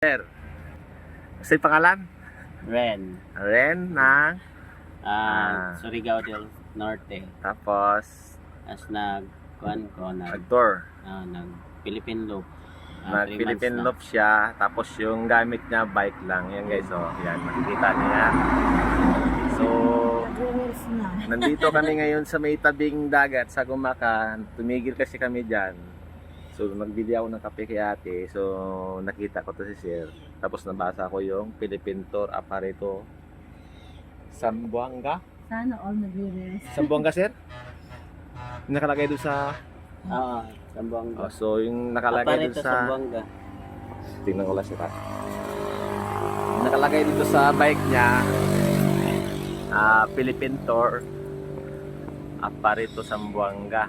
Sir, sa pangalan? Ren. Ren ng Surigao del Norte. tapos As nag-kuan ko, nag-tour. nag-Philippine Loop. Nag-Philippine Loop siya, tapos yung gamit niya bike lang. Yan guys, oh. Yan, makikita niya. So, nandito kami ngayon sa may tabing dagat sa Gumacan. Tumigil kasi kami dyan. So, nagbili ako ng kape kay ate. So, nakita ko to si Sir. Tapos nabasa ko yung Philippine Tour Aparito Zamboanga. Sana all nagre-rest. Zamboanga, Sir? Yung nakalagay doon sa... Zamboanga. so, yung nakalagay doon Aparito sa... Zamboanga. Tingnan ko lang siya. Nakalagay dito sa bike niya, Philippine Tour Aparito Zamboanga.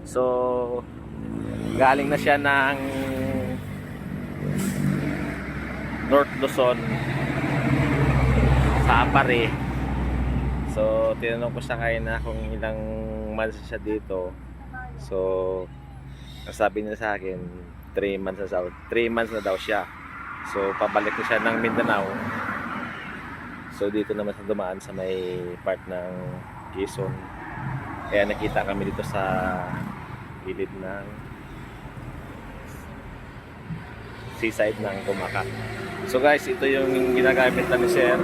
So, galing na siya ng North Luzon sa Apare. So, tinanong ko siya kayo na kung ilang months siya dito. So, ang sabi niya sa akin, 3 months na daw siya. So, pabalik na siya ng Mindanao. So, dito naman sa dumaan sa may part ng Quezon. Kaya nakita kami dito sa gilid ng seaside ng Gumacan. So guys, ito yung ginagamit na ni Sir.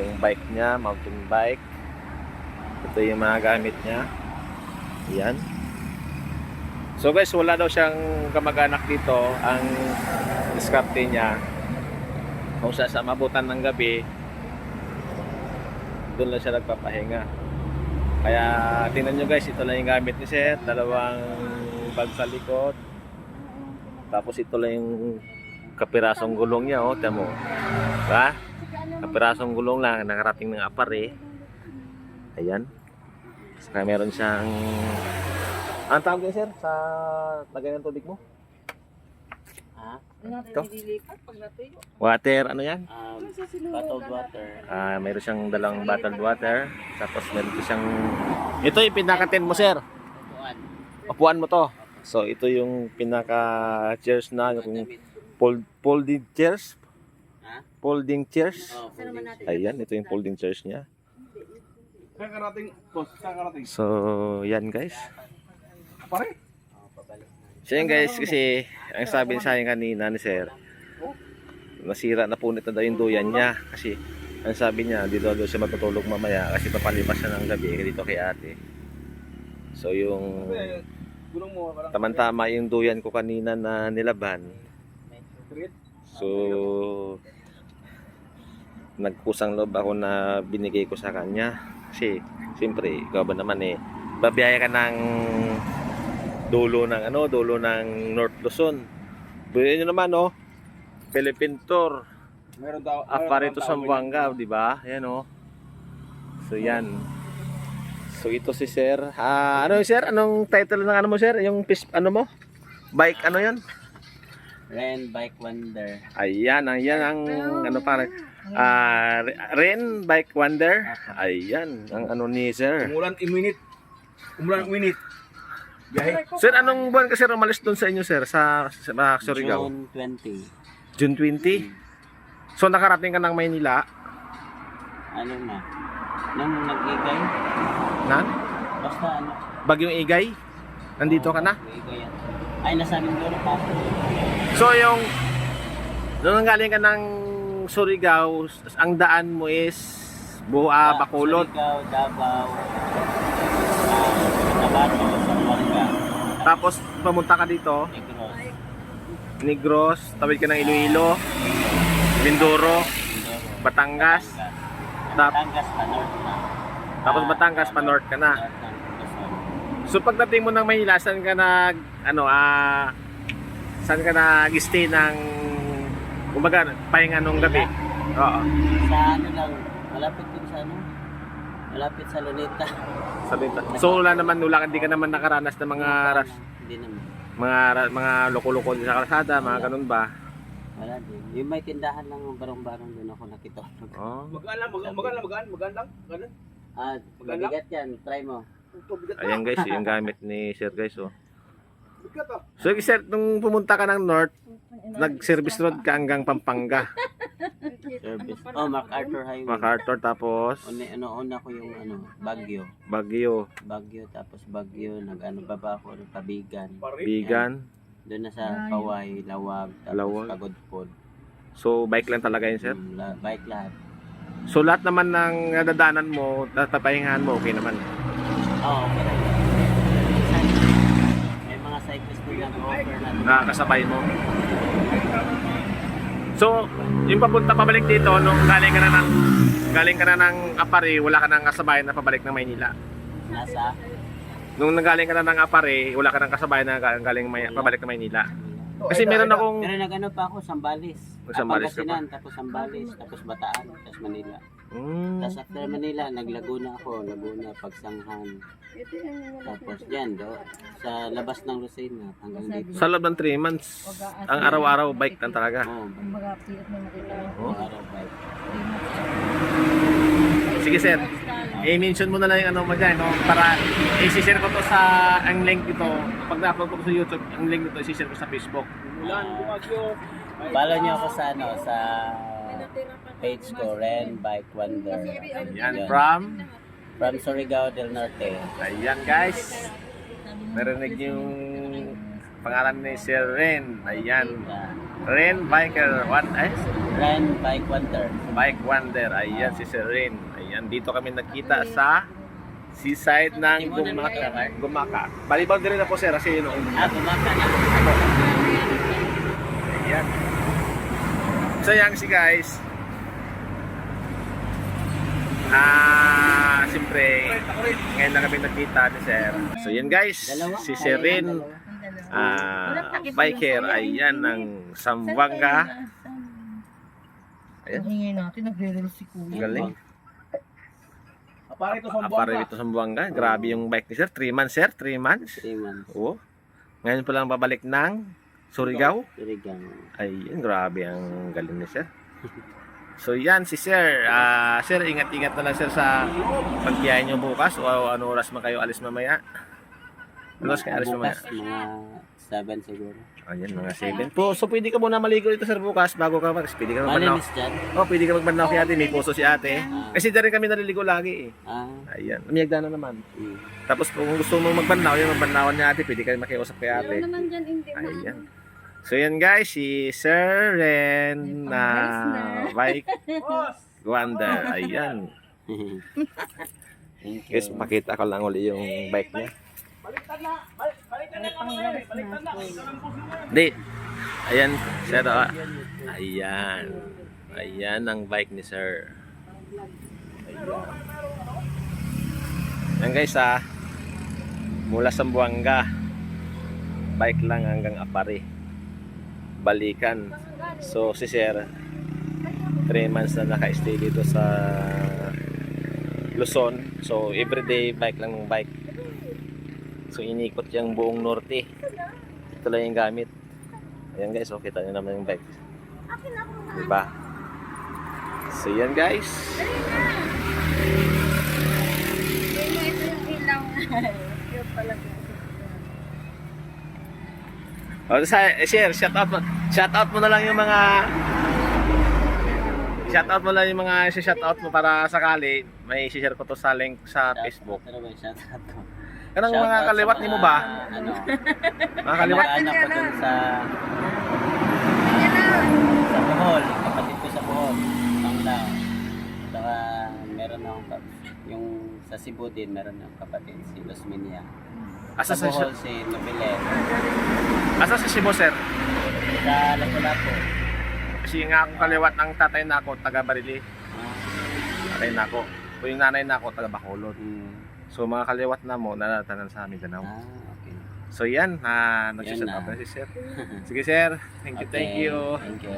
Yung bike niya, mountain bike. Ito yung mga gamit niya. Ayan. So guys, wala daw siyang kamag-anak dito. Ang diskarte niya, kung sa mabutan ng gabi, doon lang siya nagpapahinga. Kaya tingnan nyo guys, ito lang yung gamit ni Sir. Dalawang bag sa likod. Tapos ito lang yung kapirasong gulong niya, oh, tamo. Diba? Kapirasong gulong lang, nakarating ng Apare. Ayan. Saka meron siyang... Ang tawag niya, Sir, sa lagay ng tubig mo? Ito? Water, ano yan? Bottled water. Mayroon siyang dalawang bottled water. Tapos meron siyang... Ito yung pinakatin mo, Sir. Upuan mo to. So, ito yung pinaka-chairs na, yung folding chairs. Folding chairs. Ayan, ito yung folding chairs niya. So, yan guys. So, yan guys, kasi ang sabi sa akin kanina ni Sir, nasira na punit na daw yung duyan niya. Kasi, ang sabi niya, dito daw siya matutulog mamaya kasi papalipas siya ng gabi dito kay ate. So, yung tamang-tama yung duyan ko kanina na nilaban. So, nagkusang loob ako na binigay ko sa kanya. Kasi, siyempre, ikaw ba naman babiyaya ka ng dulo ng North Luzon. Buhay nyo naman, Philippine Tour Aparito Zamboanga, di ba? Ayan, So, yan. So, ito si Sir. Ano Sir? Anong title ng ano mo, Sir? Yung ano mo? Bike, ano yan? Ren Bike Wonder. Ayan ang ano pa. Ren Bike Wonder. Ayan, ang ano ni Sir. Umulan init. Biyahe. Sir, anong buwan kasi umalis doon sa inyo, Sir? Sa Surigao? June 20. June 20? So, nakarating ka ng Maynila? Ano na? Nung nag-igay? Na? Basta ano? Bagyong Igay? Nandito ka na? Igay yan. Ay, nasa Mindoro pa. So, nung galing ka ng Surigao, ang daan mo is Bacolod. Surigao, Davao, Tabato, Zamboanga. Tapos, pumunta ka dito, Negros, tawid ka ng Iloilo, Mindoro, Batangas. Batangas pa north na. Tapos Batangas pa north ka na. North ng Luzon. So pagdating mo ng Maynila, saan ka nag-stay ng kumbaga pahinga nung gabi? Oo. Sa ano lang, malapit din sa ano? Malapit sa Luneta. Hindi ka naman nakaranas ng mga Hindi naman. mga loko-loko sa kalsada, mga ganun ba? Wala din. Yung may tindahan lang ng barong-barong doon ako nakita. Oh. Magaan lang. Ganun. Mabigat yan. Try mo. Ayan guys, yung gamit ni Sir guys, shortcut ah. So, sir, nung pumunta ka ng North, nag-service road ka hanggang Pampanga. Service. Oh, MacArthur Highway. MacArthur, tapos Una ko yung Baguio. Baguio, Tapos Baguio, nag-ano pa ba ako, Pabigan. Bigan. Doon na sa Paway, Lawag, tapos Lawag. Pagudpod. So, bike lang talaga yun, sir? Bike lahat. So, lahat naman ng nadadaanan mo, tapahingahan mo, okay naman. Oo, okay lang. May mga cyclist din nag-offer na. Nakakasabay mo. So, yung pabalik dito, nung galing ka na ng Apari, wala ka nang kasabay na pabalik ng Maynila. Nasa? Nung nanggaling ka na ng Apari, wala ka nang kasabay na pabalik ng Maynila. Kasi meron akong... Pero nag-ano pa ako, Sambales. Sambales ka pa. Pangasinan, tapos Sambales, tapos Bataan, tapos Manila. Mm, Tapos after Manila, nag-Laguna ako. Laguna, Pagsanghan. Tapos dyan, sa labas ng Lucena hanggang dito. sa loob ng 3 months, ang araw-araw bike lang talaga. Oo, Oh. araw bike. Sige sir, i-mention mo na lang yung ano mo dyan, no? Para i-share ko to sa ang link ito. Pag na-upload ko sa YouTube, ang link nito i-share ko sa Facebook. Follow niyo ako sa sa page ko, Ren Bike Wonder. Yan, Yun. from Surigao del Norte. ayan guys, narinig yung pangalan ni Sir Ren. Ayan, Yeah. Ren Biker, Ren Bike Wonder. Bike Wonder. Ayan si Sir Ren. Ayan, dito kami nakita sa seaside ng Gumaka. Balibag din rin ako sir, kasi yun. Gumaka na. Ayan. So yan si guys. Siyempre, ngayon na kami nakita ni Sir. So yan guys, si Sir Ren, biker, ayan, ng Zamboanga. Ayan, Hingay natin, nagre-reel si Kuya. galing. Apare ito sa Apare ito sa Zamboanga. Grabe yung bike ni Sir. 3 months sir, 3 months. 3 months. Oo. Ngayon pa lang babalik ng Surigao. Surigao. Ayun, grabe ang galing ni Sir. So yan si Sir. Sir, ingat-ingat na lang Sir sa pagbiyahe nyo bukas o ano oras man kayo alis mamaya. Ano oras kayo alis mamaya? Bukas, mga 7 siguro. Ayan, mga 7 po. So pwede ka muna maligo dito Sir bukas bago ka mag. Pwede ka magbanlaw. Malinis dyan? Oh, pwede ka magbanlaw kay ate. May puso si ate. Kasi dyan rin kami naliligo lagi eh. Ayan, umiyagda na naman. Tapos kung gusto mo magbanlaw, yung magbanlawan ni ate, pwede kayo makiusap kay ate. Ayan. So yan guys, si Sir Ren na Bike Wonder. Ayan. Thank you. Guys, makita ko lang uli yung bike niya. Di. Ayan, Sir. Ayan. Ayan ang bike ni Sir. Ayan guys mula Zamboanga. Bike lang hanggang Apari. Balikan. So si Sir 3 months na naka-stay dito sa Luzon. So everyday bike lang ng bike. So inikot yung buong norte. Ito lang yung gamit. Ayan guys, so kita nyo naman yung bike. Diba? So yan guys. O, share, shout out mo na lang yung mga shout out mo para sakali may share ko to sa link sa Facebook. Pero ba, shout out ko. Kanang Shout mga out kaliwat sa nimo ba? Ano? Mga kaliwat. Anak ko dun sa Bohol. Kapatid ko sa Bohol. Panglao. Saka meron akong yung sa Cebu din meron akong kapatid si Losminia. Asa Sa sa Bohol si Nobilet. asa sa Cebu sir? Sa Lapu-Lapu. Kasi nga akong kaliwat ng tatay nako taga Barili. Tatay nako. O yung nanay nako taga Bacolod. So mga kaliwat na mo natatanan sa amin Mindanao. Okay. So yan, nag-shout out na si Sir. Sige Sir, thank you. Thank you.